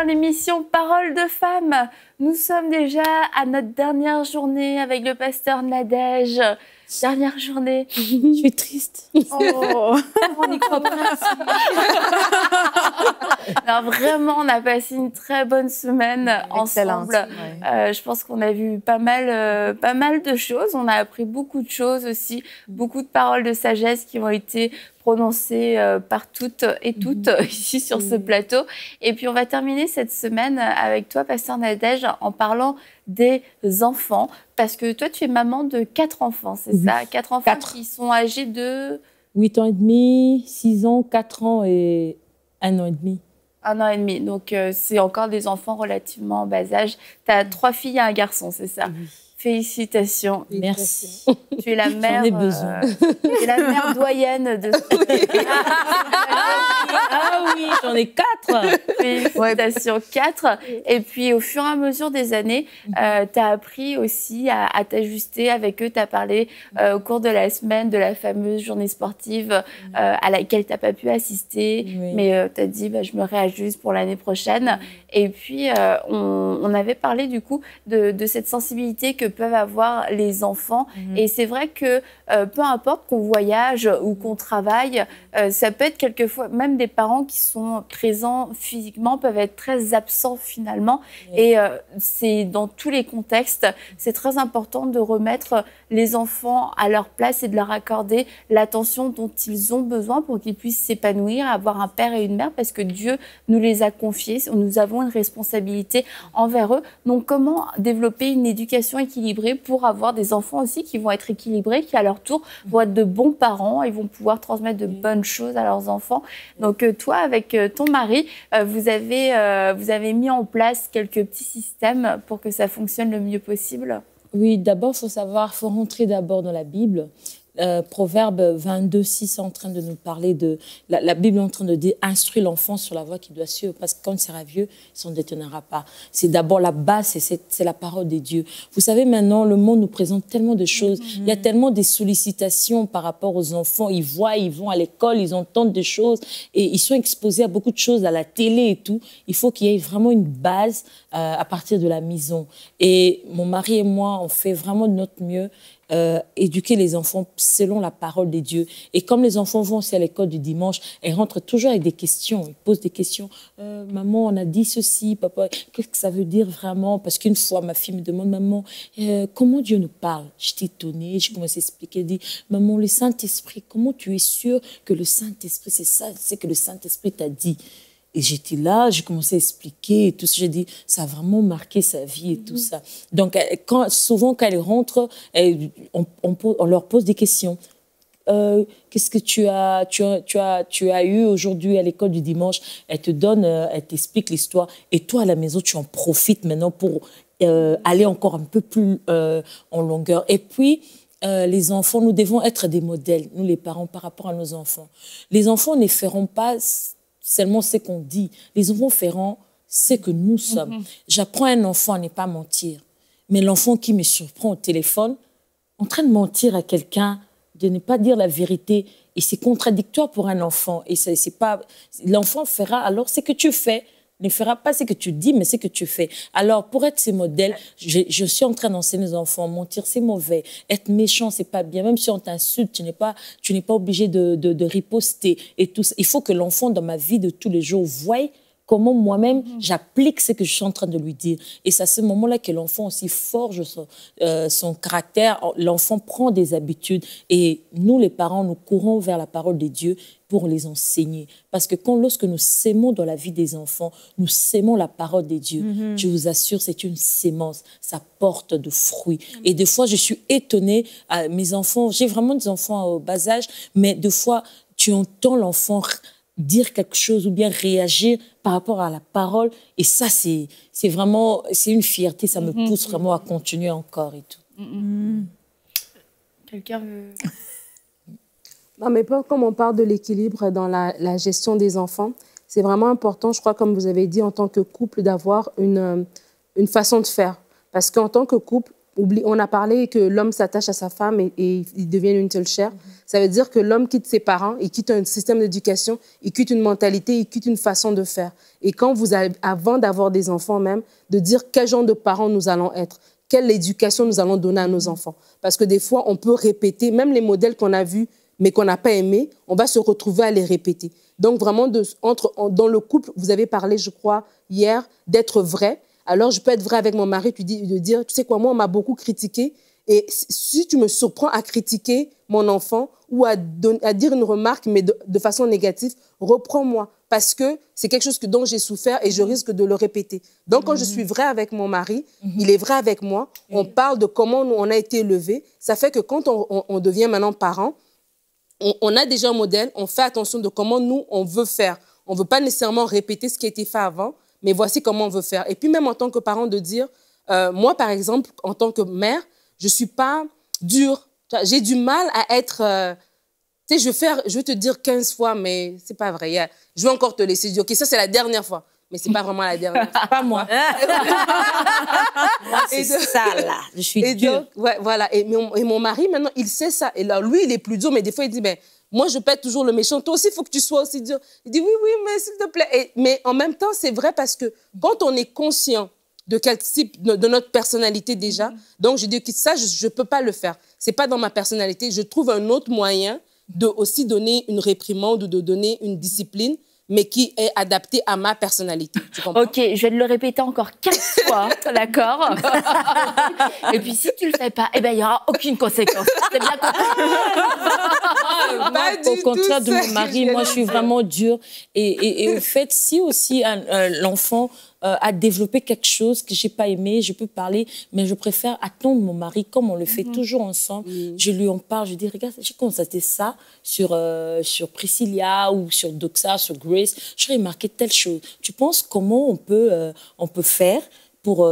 dans l'émission Parole de femmes. Nous sommes déjà à notre dernière journée avec le pasteur Nadège. Dernière journée. Je suis triste. Oh, on n'y croit pas. Non, vraiment, on a passé une très bonne semaine ensemble. Ouais. Je pense qu'on a vu pas mal de choses. On a appris beaucoup de choses aussi, beaucoup de paroles de sagesse qui ont été prononcées par toutes et toutes ici sur ce plateau. Et puis, on va terminer cette semaine avec toi, pasteur Nadège, en parlant des enfants. Parce que toi, tu es maman de 4 enfants, c'est ça? 4 enfants qui sont âgés de... 8 ans et demi, 6 ans, 4 ans et 1 an et demi. 1 an et demi. Donc, c'est encore des enfants relativement en bas âge. Tu as 3 filles et un garçon, c'est ça? Oui. Félicitations. Merci. Tu es la mère. J'en ai besoin. Tu es la mère doyenne de. Ah oui, j'en ai 4. Félicitations, 4. Et puis, au fur et à mesure des années, tu as appris aussi à t'ajuster avec eux. Tu as parlé au cours de la semaine de la fameuse journée sportive à laquelle tu n'as pas pu assister. Oui. Mais tu as dit, bah, je me réajuste pour l'année prochaine. Et puis, on avait parlé du coup de cette sensibilité que peuvent avoir les enfants. Et c'est vrai que peu importe qu'on voyage ou qu'on travaille, ça peut être quelquefois, même des parents qui sont présents physiquement peuvent être très absents finalement. Et c'est dans tous les contextes, c'est très important de remettre les enfants à leur place et de leur accorder l'attention dont ils ont besoin pour qu'ils puissent s'épanouir, avoir un père et une mère, parce que Dieu nous les a confiés. Nous avons une responsabilité envers eux. Donc, comment développer une éducation équilibrée pour avoir des enfants aussi qui vont être équilibrés, qui à leur tour vont être de bons parents et vont pouvoir transmettre de bonnes choses à leurs enfants. Donc toi, avec ton mari, vous avez mis en place quelques petits systèmes pour que ça fonctionne le mieux possible. Oui, d'abord, il faut rentrer d'abord dans la Bible. Proverbe 22, 6 est en train de nous parler de... La Bible est en train de dire « Instruis l'enfant sur la voie qu'il doit suivre, parce que quand il sera vieux, il ne s'en détournera pas. » C'est d'abord la base, c'est la parole de Dieu. Vous savez, maintenant, le monde nous présente tellement de choses. Il y a tellement de sollicitations par rapport aux enfants. Ils voient, ils vont à l'école, ils entendent des choses et ils sont exposés à beaucoup de choses, à la télé et tout. Il faut qu'il y ait vraiment une base à partir de la maison. Et mon mari et moi, on fait vraiment de notre mieux. Éduquer les enfants selon la parole de Dieu. Et comme les enfants vont aussi à l'école du dimanche, ils rentrent toujours avec des questions. Ils posent des questions. Maman, on a dit ceci, papa, qu'est-ce que ça veut dire vraiment? Parce qu'une fois, ma fille me demande, maman, comment Dieu nous parle? J'étais étonnée, j'ai commencé à expliquer. Elle dit, maman, le Saint-Esprit, comment tu es sûre que le Saint-Esprit, c'est ça, c'est que le Saint-Esprit t'a dit? Et j'étais là, j'ai commencé à expliquer et tout ça. J'ai dit, ça a vraiment marqué sa vie et tout ça. Donc, souvent, quand elles rentrent, on leur pose des questions. Qu'est-ce que tu as eu aujourd'hui à l'école du dimanche? Elle te donne, elle t'explique l'histoire. Et toi, à la maison, tu en profites maintenant pour aller encore un peu plus en longueur. Et puis, les enfants, nous devons être des modèles, nous les parents, par rapport à nos enfants. Les enfants ne feront pas seulement ce qu'on dit. Les enfants feront ce que nous sommes. J'apprends à un enfant à ne pas mentir. Mais l'enfant qui me surprend au téléphone, en train de mentir à quelqu'un, de ne pas dire la vérité, et c'est contradictoire pour un enfant. Et c'est pas... L'enfant fera alors ce que tu fais, ne fera pas ce que tu dis, mais ce que tu fais. Alors, pour être ces modèles, je suis en train d'enseigner aux enfants, mentir, c'est mauvais. Être méchant, c'est pas bien. Même si on t'insulte, tu n'es pas obligé de riposter et tout ça. Il faut que l'enfant, dans ma vie de tous les jours, voie comment moi-même j'applique ce que je suis en train de lui dire. Et c'est à ce moment-là que l'enfant aussi forge son caractère. L'enfant prend des habitudes. Et nous, les parents, nous courons vers la parole de Dieu pour les enseigner. Parce que lorsque nous sémons dans la vie des enfants, nous sémons la parole de Dieu. Je vous assure, c'est une sémence. Ça porte de fruits. Et des fois, je suis étonnée. Mes enfants, j'ai vraiment des enfants au bas âge, mais des fois, tu entends l'enfant dire quelque chose ou bien réagir par rapport à la parole. Et ça, c'est vraiment, c'est une fierté. Ça me pousse vraiment à continuer encore et tout. Quelqu'un veut... Non, mais pas comme on parle de l'équilibre dans la gestion des enfants. C'est vraiment important, je crois, comme vous avez dit, en tant que couple, d'avoir une façon de faire. Parce qu'en tant que couple, On a parlé que l'homme s'attache à sa femme et ils deviennent une seule chair. Ça veut dire que l'homme quitte ses parents, il quitte un système d'éducation, il quitte une mentalité, il quitte une façon de faire. Et quand vous avez, avant d'avoir des enfants même, de dire quel genre de parents nous allons être, quelle éducation nous allons donner à nos enfants. Parce que des fois, on peut répéter, même les modèles qu'on a vus, mais qu'on n'a pas aimés, on va se retrouver à les répéter. Donc vraiment, dans le couple, vous avez parlé, je crois, hier, d'être vrai. Alors, je peux être vrai avec mon mari, de dire, tu sais quoi, moi, on m'a beaucoup critiqué. Et si tu me surprends à critiquer mon enfant ou à dire une remarque, mais de façon négative, reprends-moi. Parce que c'est quelque chose dont j'ai souffert et je risque de le répéter. Donc, quand je suis vrai avec mon mari, il est vrai avec moi. On parle de comment on a été élevés. Ça fait que quand on devient maintenant parent, on a déjà un modèle, on fait attention de comment nous, on veut faire. On ne veut pas nécessairement répéter ce qui a été fait avant, mais voici comment on veut faire. Et puis même en tant que parent, de dire, moi, par exemple, en tant que mère, je ne suis pas dure. J'ai du mal à être... tu sais, je vais te dire 15 fois, mais ce n'est pas vrai. Je vais encore te laisser dire, OK, ça, c'est la dernière fois. Mais ce n'est pas vraiment la dernière fois. Pas moi. Moi, c'est ça, là. Je suis dure. Ouais, voilà. Et mon mari, maintenant, il sait ça. Et là, lui, il est plus dur, mais des fois, il dit, ben, moi, je peux être toujours le méchant. Toi aussi, il faut que tu sois aussi dur. Il dit, oui, oui, mais s'il te plaît. Mais en même temps, c'est vrai parce que quand on est conscient de quel type de notre personnalité déjà, donc je dis que ça, je ne peux pas le faire. Ce n'est pas dans ma personnalité. Je trouve un autre moyen de aussi donner une réprimande ou de donner une discipline, mais qui est adapté à ma personnalité. Tu comprends? OK, je vais te le répéter encore 4 fois, d'accord? Et puis, si tu ne le fais pas, il n'y aura aucune conséquence. C'est bien compris. Au contraire de mon mari, moi, je suis vraiment dure. Et au fait, si aussi l'enfant a développé quelque chose que je n'ai pas aimé, je peux parler, mais je préfère attendre mon mari, comme on le fait toujours ensemble. Je lui en parle, je dis, regarde, j'ai constaté ça sur Priscilla ou sur Doxa, sur Grace. J'ai remarqué telle chose. Tu penses comment on peut faire pour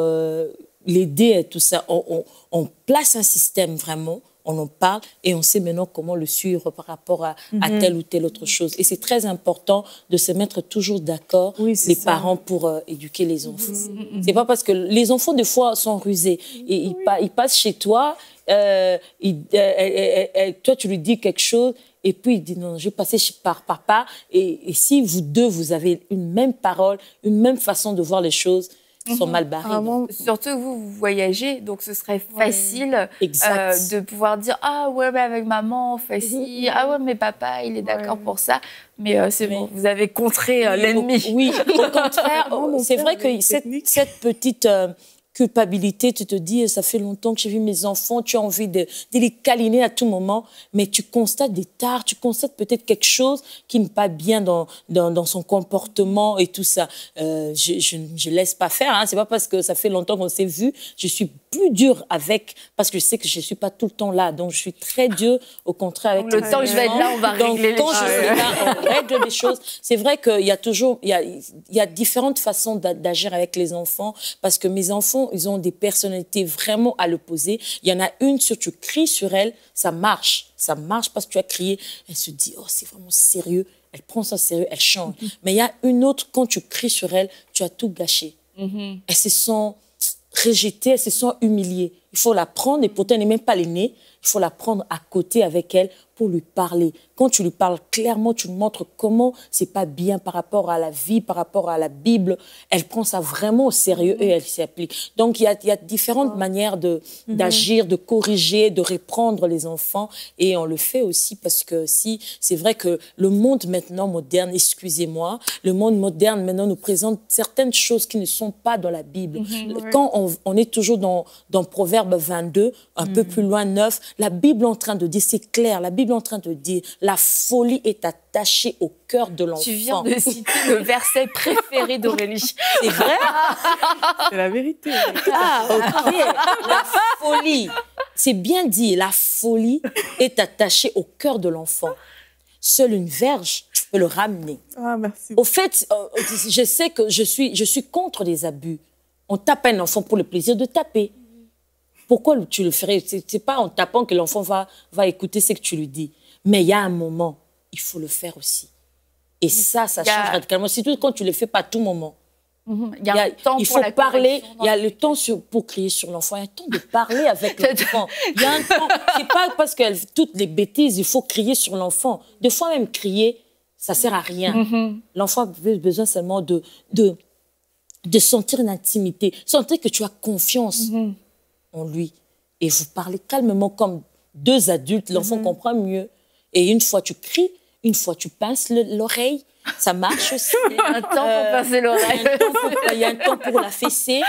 l'aider et tout ça? On place un système vraiment. On en parle et on sait maintenant comment le suivre par rapport à telle ou telle autre chose. Et c'est très important de se mettre toujours d'accord, les parents, pour éduquer les enfants. C'est pas parce que les enfants, des fois, sont rusés. Et ils passent chez toi, toi, tu lui dis quelque chose, et puis il dit non, je vais passer par papa. Et si vous deux, vous avez une même parole, une même façon de voir les choses, ils sont mal barrés. Surtout que vous voyagez, donc ce serait facile de pouvoir dire « Ah ouais, mais avec maman, on fait ci. Ah ouais, mais papa, il est d'accord pour ça. » Mais c'est bon, vous avez contré l'ennemi. Oui, au contraire, c'est vrai que cette petite culpabilité, tu te dis, ça fait longtemps que j'ai vu mes enfants, tu as envie de les câliner à tout moment, mais tu constates des tares, tu constates peut-être quelque chose qui n'est pas bien dans son comportement et tout ça. Je ne laisse pas faire, hein. C'est pas parce que ça fait longtemps qu'on s'est vu, je suis plus dure avec, parce que je sais que je ne suis pas tout le temps là, donc je suis très dure, au contraire. Avec le temps que je vais être là, on va régler les choses. Quand je suis là, on règle les choses. C'est vrai qu'il y a toujours, il y a différentes façons d'agir avec les enfants, parce que mes enfants, ils ont des personnalités vraiment à l'opposé. Il y en a une, si tu cries sur elle, ça marche. Ça marche parce que tu as crié. Elle se dit, oh, c'est vraiment sérieux. Elle prend ça sérieux, elle change. Mais il y a une autre, quand tu cries sur elle, tu as tout gâché. Elle se sent rejetée, elle se sent humiliée. Il faut la prendre, et pourtant, elle n'est même pas l'aînée. Il faut la prendre à côté avec elle pour lui parler. Quand tu lui parles clairement, tu lui montres comment c'est pas bien par rapport à la vie, par rapport à la Bible. Elle prend ça vraiment au sérieux et elle s'y applique. Donc, il y a différentes manières d'agir, de corriger, de reprendre les enfants. Et on le fait aussi parce que si c'est vrai que le monde maintenant moderne, excusez-moi, le monde moderne maintenant nous présente certaines choses qui ne sont pas dans la Bible. Quand on est toujours dans Proverbe 22, un peu plus loin, 9, la Bible est en train de dire, c'est clair, la Bible est en train de dire, la folie est attachée au cœur de l'enfant. Tu viens de citer le verset préféré d'Aurélie. C'est vrai? C'est la vérité. Ah, ok. La folie, c'est bien dit, la folie est attachée au cœur de l'enfant. Seule une verge peut le ramener. Ah, merci. Au fait, je sais que je suis contre les abus. On tape un enfant pour le plaisir de taper. Pourquoi tu le ferais? C'est pas en tapant que l'enfant va écouter ce que tu lui dis. Mais il y a un moment, il faut le faire aussi. Et ça change radicalement. Surtout quand tu ne le fais pas à tout moment. Il y a un temps il pour faut la parler, correction il y a le temps pour crier sur l'enfant, il y a le temps de parler avec l'enfant. Il y a un temps, c'est pas parce que toutes les bêtises, il faut crier sur l'enfant. Des fois même crier, ça sert à rien. L'enfant a besoin seulement de sentir une intimité, sentir que tu as confiance en lui. Et vous parlez calmement comme deux adultes, l'enfant comprend mieux. Et une fois tu cries, une fois tu pinces l'oreille, ça marche aussi. Il y a un temps pour pincer l'oreille. Il y a un temps pour la fesser.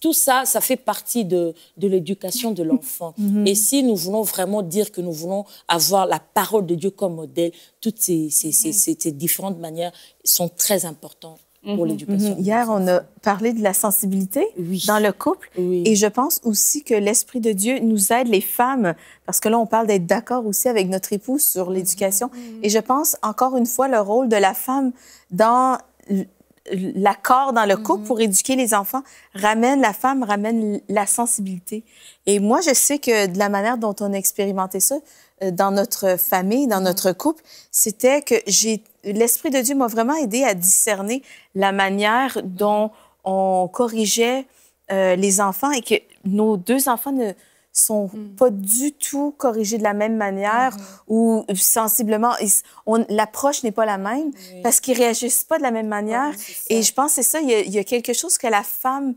Tout ça, ça fait partie de l'éducation de l'enfant. Et si nous voulons vraiment dire que nous voulons avoir la parole de Dieu comme modèle, toutes ces différentes manières sont très importantes pour l'éducation. Hier, on a parlé de la sensibilité dans le couple. Et je pense aussi que l'Esprit de Dieu nous aide, les femmes, parce que là, on parle d'être d'accord aussi avec notre époux sur l'éducation. Et je pense, encore une fois, le rôle de la femme dans l'accord dans le couple pour éduquer les enfants ramène la sensibilité. Et moi, je sais que de la manière dont on a expérimenté ça dans notre famille, dans notre couple, c'était que l'Esprit de Dieu m'a vraiment aidé à discerner la manière dont on corrigeait les enfants et que nos deux enfants ne sont pas du tout corrigés de la même manière ou sensiblement, l'approche n'est pas la même parce qu'ils réagissent pas de la même manière. Et je pense que c'est ça, il y a quelque chose que la femme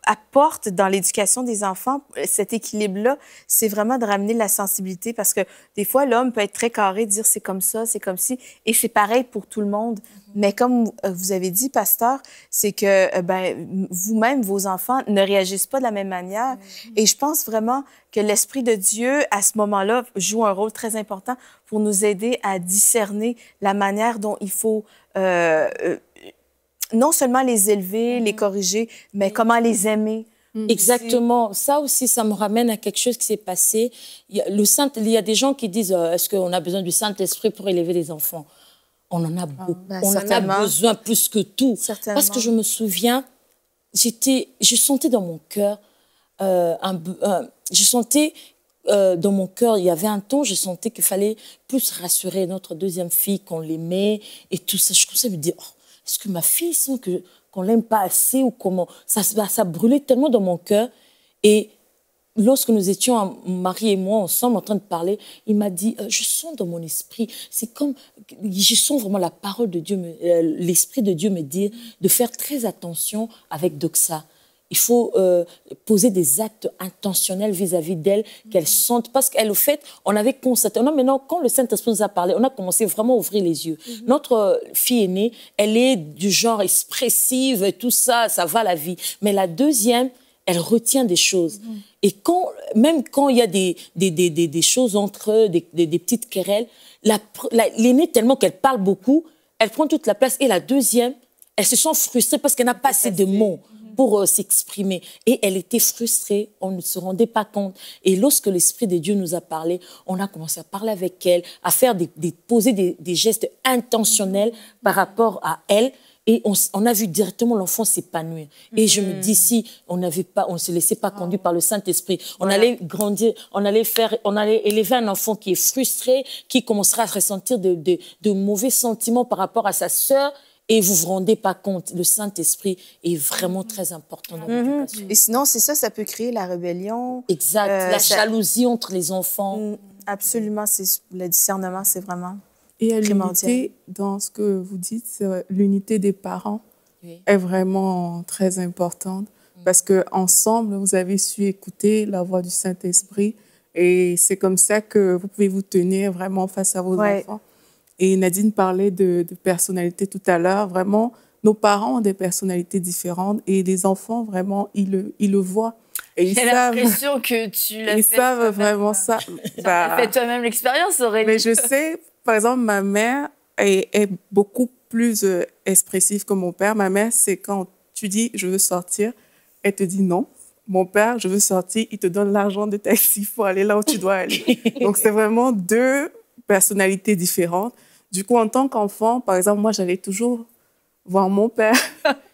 apporte dans l'éducation des enfants, cet équilibre-là, c'est vraiment de ramener la sensibilité parce que des fois, l'homme peut être très carré, dire c'est comme ça, c'est comme ci, et c'est pareil pour tout le monde. Mais comme vous avez dit, pasteur, c'est que vous-même, vos enfants ne réagissent pas de la même manière. Et je pense vraiment que l'Esprit de Dieu, à ce moment-là, joue un rôle très important pour nous aider à discerner la manière dont il faut non seulement les élever, les corriger, mais comment les aimer. Exactement. Ça aussi, ça me ramène à quelque chose qui s'est passé. Il y a des gens qui disent est-ce qu'on a besoin du Saint-Esprit pour élever les enfants? On en a beaucoup. On en a besoin plus que tout. Certainement. Parce que je me souviens, je sentais dans mon cœur, dans mon cœur, il y avait un temps, je sentais qu'il fallait plus rassurer notre deuxième fille, qu'on l'aimait et tout ça. Je commençais à me dire, est-ce que ma fille sent qu'on l'aime pas assez ou comment? Ça brûlait tellement dans mon cœur. Et lorsque nous étions, mon mari et moi, ensemble, en train de parler, il m'a dit, je sens dans mon esprit, c'est comme, je sens vraiment la parole de Dieu, l'Esprit de Dieu me dire de faire très attention avec Doxa. Il faut poser des actes intentionnels vis-à-vis d'elle, qu'elle sente. Parce qu'elle, au fait, on avait constaté... Maintenant, quand le Saint-Esprit nous a parlé, on a commencé vraiment à ouvrir les yeux. Notre fille aînée, elle est du genre expressive, et tout ça, ça va la vie. Mais la deuxième, elle retient des choses. Et même quand il y a des choses entre eux, des petites querelles, l'aînée, tellement qu'elle parle beaucoup, elle prend toute la place. Et la deuxième, elle se sent frustrée parce qu'elle n'a pas assez de mots pour s'exprimer. Et elle était frustrée, on ne se rendait pas compte. Et lorsque l'Esprit de Dieu nous a parlé, on a commencé à parler avec elle, à faire poser des gestes intentionnels par rapport à elle. Et on a vu directement l'enfant s'épanouir. Et je me dis, si on ne se laissait pas conduire par le Saint-Esprit, on allait grandir, on allait élever un enfant qui est frustré, qui commencera à ressentir de mauvais sentiments par rapport à sa sœur. Et vous ne vous rendez pas compte, le Saint-Esprit est vraiment très important dans l'éducation. Et sinon, c'est ça, ça peut créer la rébellion. Exact, la jalousie entre les enfants. Absolument, le discernement, c'est vraiment Et primordial. l'unité, dans ce que vous dites, l'unité des parents est vraiment très importante parce qu'ensemble, vous avez su écouter la voix du Saint-Esprit et c'est comme ça que vous pouvez vous tenir vraiment face à vos enfants. Et Nadine parlait de personnalité tout à l'heure. Vraiment, nos parents ont des personnalités différentes et les enfants, vraiment, ils le voient. Et j'ai l'impression que tu l'as fait. Ils savent vraiment ça. Tu as fait toi-même l'expérience, Aurélie. Mais je sais, par exemple, ma mère est beaucoup plus expressive que mon père. Ma mère, c'est quand tu dis « je veux sortir », elle te dit non. Mon père, je veux sortir, il te donne l'argent de taxi pour aller là où tu dois aller. Donc, c'est vraiment deux personnalités différentes. Du coup, en tant qu'enfant, par exemple, moi, j'allais toujours voir mon père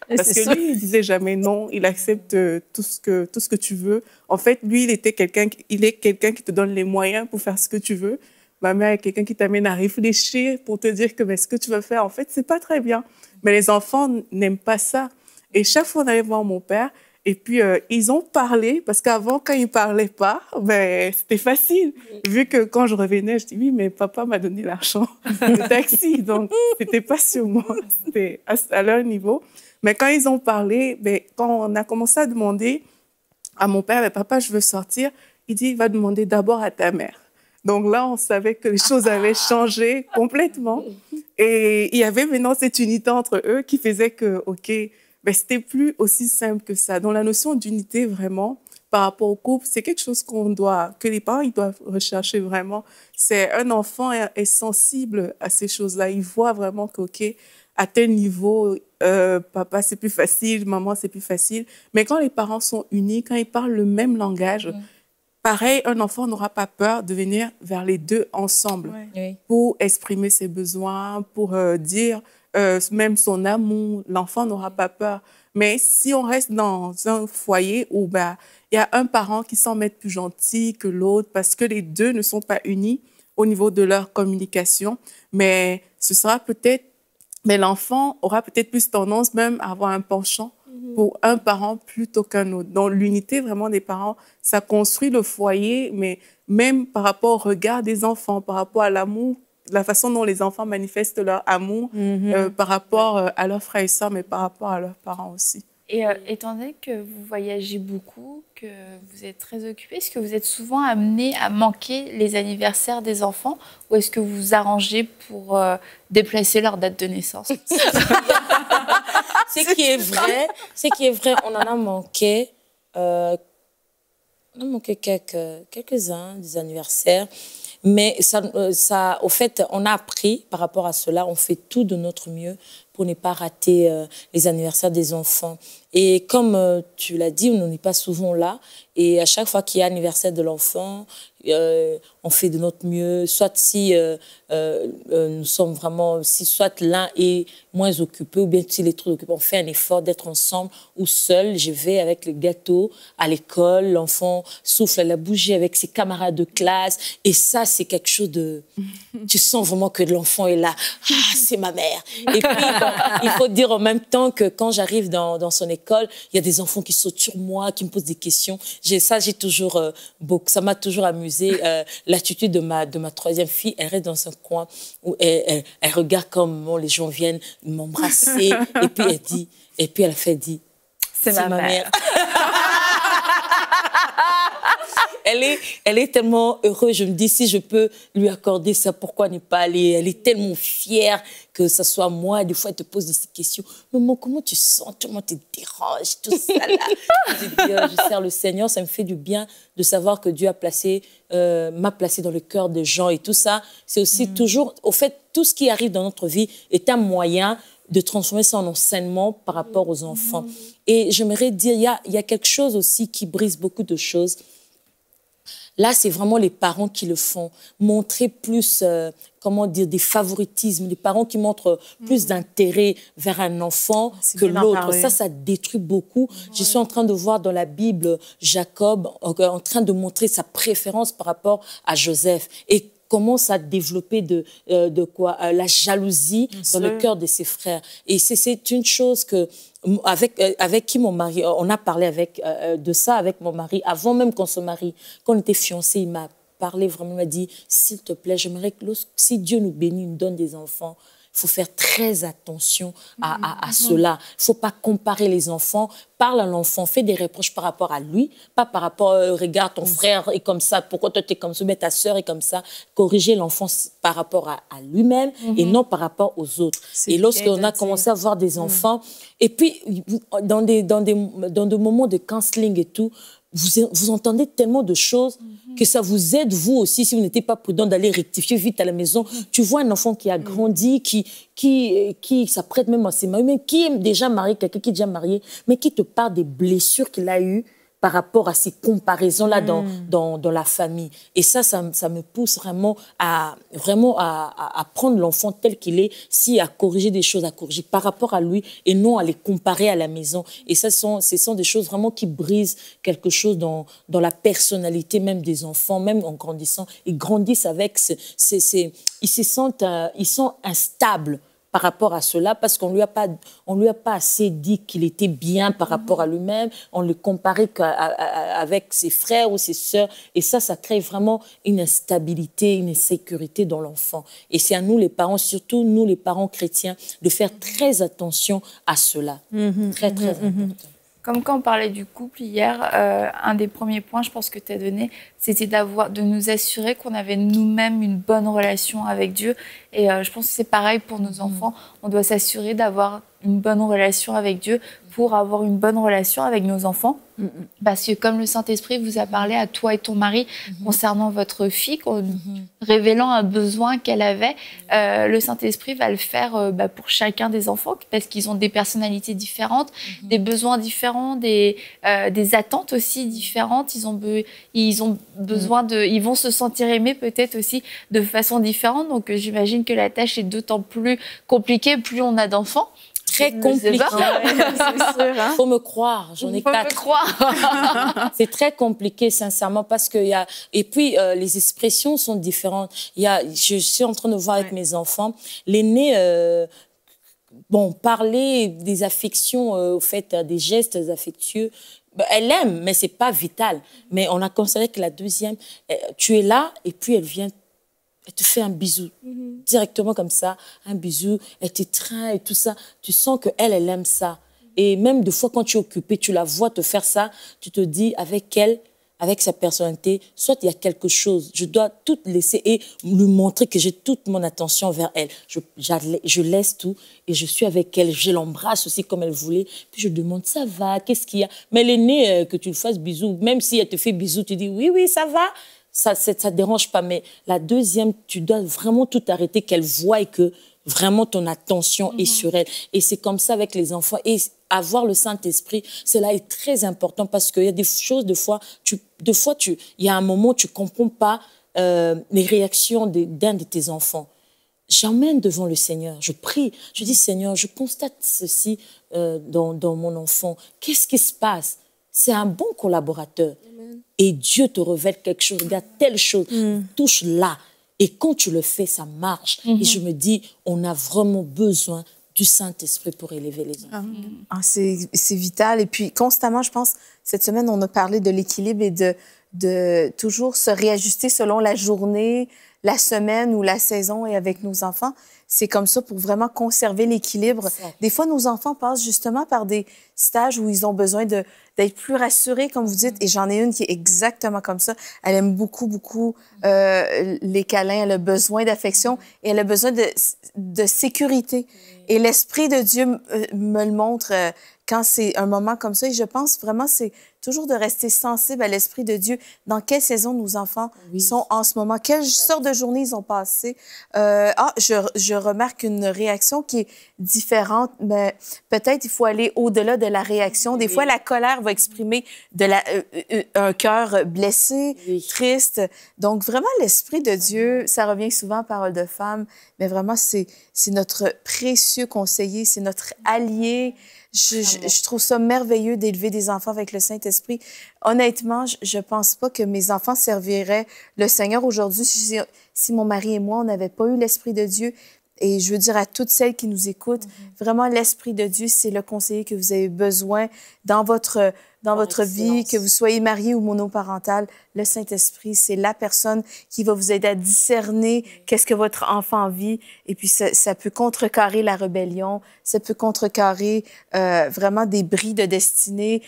parce que lui, il disait jamais non. Il accepte tout ce que tu veux. En fait, lui, il est quelqu'un qui te donne les moyens pour faire ce que tu veux. Ma mère est quelqu'un qui t'amène à réfléchir pour te dire que ce que tu veux faire, en fait, c'est pas très bien. Mais les enfants n'aiment pas ça. Et chaque fois, on allait voir mon père. Et puis, ils ont parlé, parce qu'avant, quand ils ne parlaient pas, ben, c'était facile. Vu que quand je revenais, je dis, oui, mais papa m'a donné l'argent de taxi. Donc, ce n'était pas sur moi, c'était à leur niveau. Mais quand ils ont parlé, ben, quand on a commencé à demander à mon père, ben, papa, je veux sortir, il dit, il va demander d'abord à ta mère. Donc là, on savait que les choses avaient changé complètement. Et il y avait maintenant cette unité entre eux qui faisait que, OK, ben, c'était plus aussi simple que ça. Donc la notion d'unité, vraiment, par rapport au couple, c'est quelque chose que les parents ils doivent rechercher vraiment. C'est un enfant est sensible à ces choses-là. Il voit vraiment que, OK, à tel niveau, papa, c'est plus facile, maman, c'est plus facile. Mais quand les parents sont unis, quand ils parlent le même langage, pareil, un enfant n'aura pas peur de venir vers les deux ensemble pour exprimer ses besoins, pour dire même son amour. L'enfant n'aura pas peur. Mais si on reste dans un foyer où bah, y a un parent qui semble être plus gentil que l'autre parce que les deux ne sont pas unis au niveau de leur communication, mais ce sera peut-être, mais l'enfant aura peut-être plus tendance même à avoir un penchant pour un parent plutôt qu'un autre. Donc, l'unité vraiment des parents, ça construit le foyer, mais même par rapport au regard des enfants, par rapport à l'amour, la façon dont les enfants manifestent leur amour, par rapport à leurs frères et sœurs, mais par rapport à leurs parents aussi. Et étant donné que vous voyagez beaucoup, que vous êtes très occupée, est-ce que vous êtes souvent amené à manquer les anniversaires des enfants ou est-ce que vous vous arrangez pour déplacer leur date de naissance? Ce qui est vrai, on en a manqué. On a manqué quelques-uns des anniversaires. Mais ça, au fait, on a appris par rapport à cela. On fait tout de notre mieux pour ne pas rater les anniversaires des enfants. Et comme tu l'as dit, on n'est pas souvent là. Et à chaque fois qu'il y a anniversaire de l'enfant, on fait de notre mieux. Soit si nous sommes vraiment, si soit l'un est moins occupé ou bien s'il est trop occupé, on fait un effort d'être ensemble ou seul. Je vais avec le gâteau à l'école, l'enfant souffle à la bougie avec ses camarades de classe. Et ça, c'est quelque chose de... Tu sens vraiment que l'enfant est là. Ah, c'est ma mère. Et puis, il faut dire en même temps que quand j'arrive dans son école, il y a des enfants qui sautent sur moi, qui me posent des questions. J'ai toujours ça m'a toujours amusé. L'attitude de ma troisième fille, elle reste dans un coin où elle regarde comment les gens viennent m'embrasser et puis elle fait dit c'est ma mère. Elle est tellement heureuse. Je me dis, si je peux lui accorder ça, pourquoi ne pas aller? Elle est tellement fière que ce soit moi. Des fois, elle te pose des questions. Maman, comment tu sens? Comment tu te déranges? Tout ça, là. Je dis, je sers le Seigneur. Ça me fait du bien de savoir que Dieu m'a placé dans le cœur des gens et tout ça. C'est aussi toujours... Au fait, tout ce qui arrive dans notre vie est un moyen de transformer ça en enseignement par rapport aux enfants. Et j'aimerais dire, il y a quelque chose aussi qui brise beaucoup de choses. Là, c'est vraiment les parents qui le font. Montrer plus, comment dire, des favoritismes. Les parents qui montrent plus d'intérêt vers un enfant que l'autre. Ça détruit beaucoup. Ouais. Je suis en train de voir dans la Bible Jacob en train de montrer sa préférence par rapport à Joseph. Et commence à développer la jalousie dans le cœur de ses frères. Et c'est une chose que avec qui mon mari, on a parlé de ça avec mon mari avant même qu'on se marie. Quand on était fiancés, il m'a parlé vraiment, il m'a dit, s'il te plaît, j'aimerais que si Dieu nous bénit, nous donne des enfants, il faut faire très attention à cela. Il ne faut pas comparer les enfants. Parle à l'enfant, fais des reproches par rapport à lui, pas par rapport, regarde, ton frère est comme ça, pourquoi toi tu es comme ça, mais ta sœur est comme ça. Corriger l'enfant par rapport à lui-même et non par rapport aux autres. Et lorsqu'on a commencé à voir des enfants, et puis dans des moments de counseling et tout, vous entendez tellement de choses que ça vous aide, vous aussi, si vous n'étiez pas prudent, d'aller rectifier vite à la maison. Tu vois un enfant qui a grandi, qui s'apprête même à se marier, mais qui est déjà marié, quelqu'un qui est déjà marié, mais qui te parle des blessures qu'il a eues par rapport à ces comparaisons-là dans la famille. Et ça me pousse vraiment à prendre l'enfant tel qu'il est, si à corriger des choses, à corriger par rapport à lui et non à les comparer à la maison. Et ce sont des choses vraiment qui brisent quelque chose dans la personnalité même des enfants, même en grandissant. Ils grandissent avec... Ils sont instables par rapport à cela parce qu'on lui a pas assez dit qu'il était bien par rapport à lui-même. On le comparait avec ses frères ou ses sœurs. Et ça crée vraiment une instabilité, une insécurité dans l'enfant. Et c'est à nous les parents, surtout nous les parents chrétiens, de faire très attention à cela. Très, très important. Comme quand on parlait du couple hier, un des premiers points, je pense que tu as donné, c'était de nous assurer qu'on avait nous-mêmes une bonne relation avec Dieu. Et je pense que c'est pareil pour nos enfants. On doit s'assurer d'avoir une bonne relation avec Dieu pour avoir une bonne relation avec nos enfants. Parce que comme le Saint-Esprit vous a parlé à toi et ton mari concernant votre fille, révélant un besoin qu'elle avait, le Saint-Esprit va le faire pour chacun des enfants parce qu'ils ont des personnalités différentes, des besoins différents, des attentes aussi différentes. Ils ont besoin ils vont se sentir aimés peut-être aussi de façon différente. Donc j'imagine que la tâche est d'autant plus compliquée plus on a d'enfants. Très compliqué. C'est sûr, hein? Faut me croire, j'en ai 4. Faut me croire. C'est très compliqué, sincèrement, parce que et puis les expressions sont différentes. Je suis en train de voir avec mes enfants, l'aîné, parler des affections, au fait, des gestes affectueux. Elle aime, mais c'est pas vital. Mais on a constaté que la deuxième, tu es là et puis elle vient. Elle te fait un bisou, directement comme ça, un bisou, elle t'étreint et tout ça. Tu sens qu'elle aime ça. Et même des fois, quand tu es occupé, tu la vois te faire ça, tu te dis, avec elle, avec sa personnalité, soit il y a quelque chose, je dois tout laisser et lui montrer que j'ai toute mon attention vers elle. Je laisse tout et je suis avec elle, je l'embrasse aussi comme elle voulait. Puis je demande, ça va, qu'est-ce qu'il y a? Mais l'aîné, que tu le fasses bisou, même si elle te fait bisou, tu dis, oui, ça va. Ça ne dérange pas, mais la deuxième, tu dois vraiment tout arrêter, qu'elle voie et que vraiment ton attention est sur elle. Et c'est comme ça avec les enfants. Et avoir le Saint-Esprit, cela est très important parce qu'il y a des choses, il y a un moment où tu ne comprends pas les réactions d'un de tes enfants. J'emmène devant le Seigneur, je prie, je dis, Seigneur, je constate ceci dans mon enfant. Qu'est-ce qui se passe? C'est un bon collaborateur. Et Dieu te révèle quelque chose, regarde telle chose, touche là. Et quand tu le fais, ça marche. Et je me dis, on a vraiment besoin du Saint-Esprit pour élever les enfants. C'est vital. Et puis, constamment, je pense, cette semaine, on a parlé de l'équilibre et de toujours se réajuster selon la journée, la semaine ou la saison et avec nos enfants. C'est comme ça pour vraiment conserver l'équilibre. Des fois, nos enfants passent justement par des stages où ils ont besoin d'être plus rassurés, comme vous dites. Et j'en ai une qui est exactement comme ça. Elle aime beaucoup, beaucoup les câlins. Elle a besoin d'affection et elle a besoin de sécurité. Et l'Esprit de Dieu me le montre quand c'est un moment comme ça. Et je pense vraiment, c'est toujours de rester sensible à l'Esprit de Dieu. Dans quelle saison nos enfants sont en ce moment? Quelle sorte de journée ils ont passé? Je remarque une réaction qui est différente, mais peut-être il faut aller au-delà de la réaction. Des fois, la colère va exprimer un cœur blessé, triste. Donc, vraiment, l'Esprit de Dieu, ça revient souvent en parole de femme, mais vraiment, c'est notre précieux conseiller, c'est notre allié. Je trouve ça merveilleux d'élever des enfants avec le Saint-Esprit. Honnêtement, je pense pas que mes enfants serviraient le Seigneur aujourd'hui si mon mari et moi, on n'avait pas eu l'Esprit de Dieu. Et je veux dire à toutes celles qui nous écoutent, vraiment, l'Esprit de Dieu, c'est le conseiller que vous avez besoin dans votre vie, que vous soyez marié ou monoparental. Le Saint-Esprit, c'est la personne qui va vous aider à discerner qu'est-ce que votre enfant vit. Et puis, ça peut contrecarrer la rébellion, ça peut contrecarrer vraiment des bris de destinée.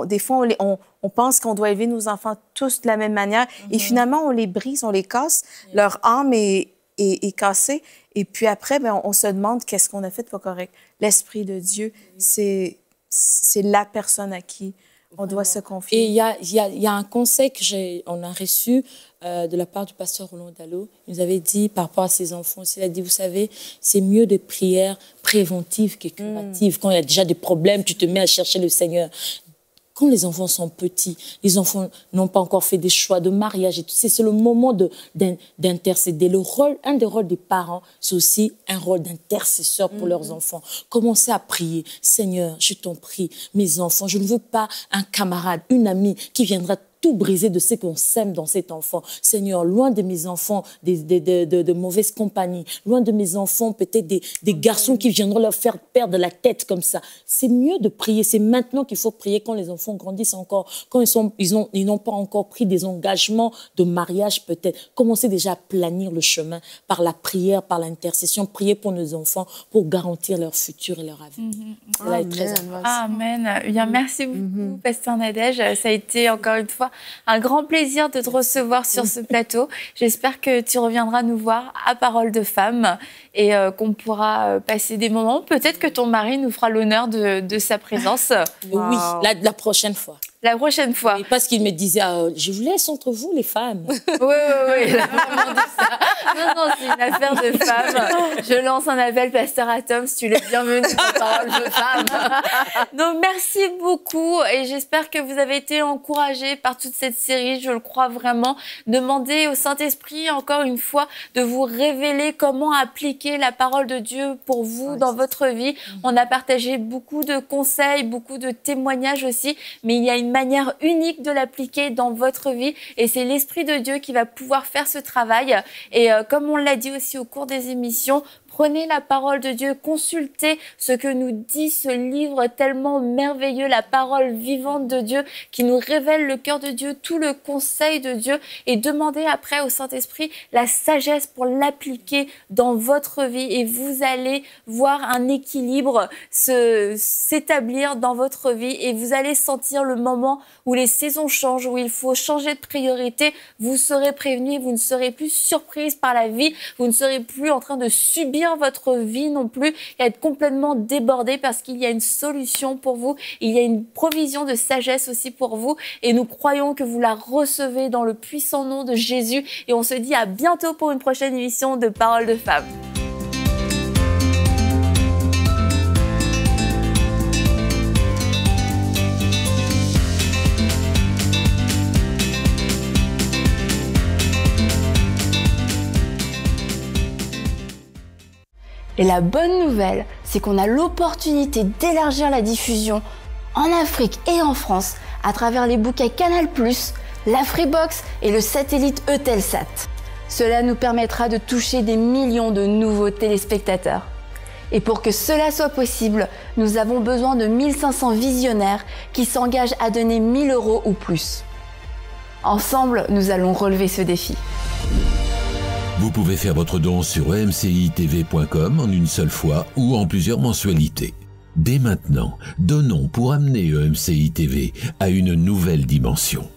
Des fois, on pense qu'on doit élever nos enfants tous de la même manière. Et finalement, on les brise, on les casse. Leur âme est cassée. Et puis après, on se demande qu'est-ce qu'on a fait de pas correct. L'Esprit de Dieu, c'est la personne à qui on doit se confier. Et il y a un conseil qu'on a reçu de la part du pasteur Roland Dallot. Il nous avait dit, par rapport à ses enfants, il a dit, vous savez, c'est mieux des prières préventives que curatives. Quand il y a déjà des problèmes, tu te mets à chercher le Seigneur. Quand les enfants sont petits, les enfants n'ont pas encore fait des choix de mariage et tout, c'est le moment d'intercéder. Un des rôles des parents, c'est aussi un rôle d'intercesseur pour leurs enfants. Commencez à prier. Seigneur, je t'en prie, mes enfants, je ne veux pas un camarade, une amie qui viendra tout briser de ce qu'on sème dans cet enfant. Seigneur, loin de mes enfants de mauvaise compagnie, loin de mes enfants peut-être des garçons qui viendront leur faire perdre la tête comme ça. C'est mieux de prier. C'est maintenant qu'il faut prier quand les enfants grandissent encore, quand ils n'ont pas encore pris des engagements de mariage peut-être. Commencez déjà à planir le chemin par la prière, par l'intercession. Prier pour nos enfants pour garantir leur futur et leur avenir. Cela est très important. Amen. Bien, merci beaucoup, Pasteur Nadège. Ça a été encore une fois un grand plaisir de te recevoir sur ce plateau. J'espère que tu reviendras nous voir à Parole de Femme et qu'on pourra passer des moments. Peut-être que ton mari nous fera l'honneur de sa présence. Wow. Oui, la prochaine fois. La prochaine fois. Oui, parce qu'il me disait, je vous laisse entre vous, les femmes. Oui, il a vraiment dit ça. Non, c'est une affaire de femmes. Je lance un appel, Pasteur Atoms, tu es bienvenue dans Parole de Femme. Donc, merci beaucoup et j'espère que vous avez été encouragés par toute cette série, je le crois vraiment. Demandez au Saint-Esprit, encore une fois, de vous révéler comment appliquer la parole de Dieu pour vous dans votre vie. On a partagé beaucoup de conseils, beaucoup de témoignages aussi, mais il y a une manière unique de l'appliquer dans votre vie et c'est l'Esprit de Dieu qui va pouvoir faire ce travail. Et comme on l'a dit aussi au cours des émissions, prenez la parole de Dieu, consultez ce que nous dit ce livre tellement merveilleux, la parole vivante de Dieu qui nous révèle le cœur de Dieu, tout le conseil de Dieu et demandez après au Saint-Esprit la sagesse pour l'appliquer dans votre vie et vous allez voir un équilibre s'établir dans votre vie et vous allez sentir le moment où les saisons changent, où il faut changer de priorité, vous serez prévenus, vous ne serez plus surprise par la vie, vous ne serez plus en train de subir votre vie non plus et être complètement débordé parce qu'il y a une solution pour vous, il y a une provision de sagesse aussi pour vous et nous croyons que vous la recevez dans le puissant nom de Jésus et on se dit à bientôt pour une prochaine émission de Parole de Femme. Et la bonne nouvelle, c'est qu'on a l'opportunité d'élargir la diffusion en Afrique et en France à travers les bouquets Canal+, la Freebox et le satellite Eutelsat. Cela nous permettra de toucher des millions de nouveaux téléspectateurs. Et pour que cela soit possible, nous avons besoin de 1500 visionnaires qui s'engagent à donner 1 000 € ou plus. Ensemble, nous allons relever ce défi. Vous pouvez faire votre don sur emcitv.com en une seule fois ou en plusieurs mensualités. Dès maintenant, donnons pour amener EMCI TV à une nouvelle dimension.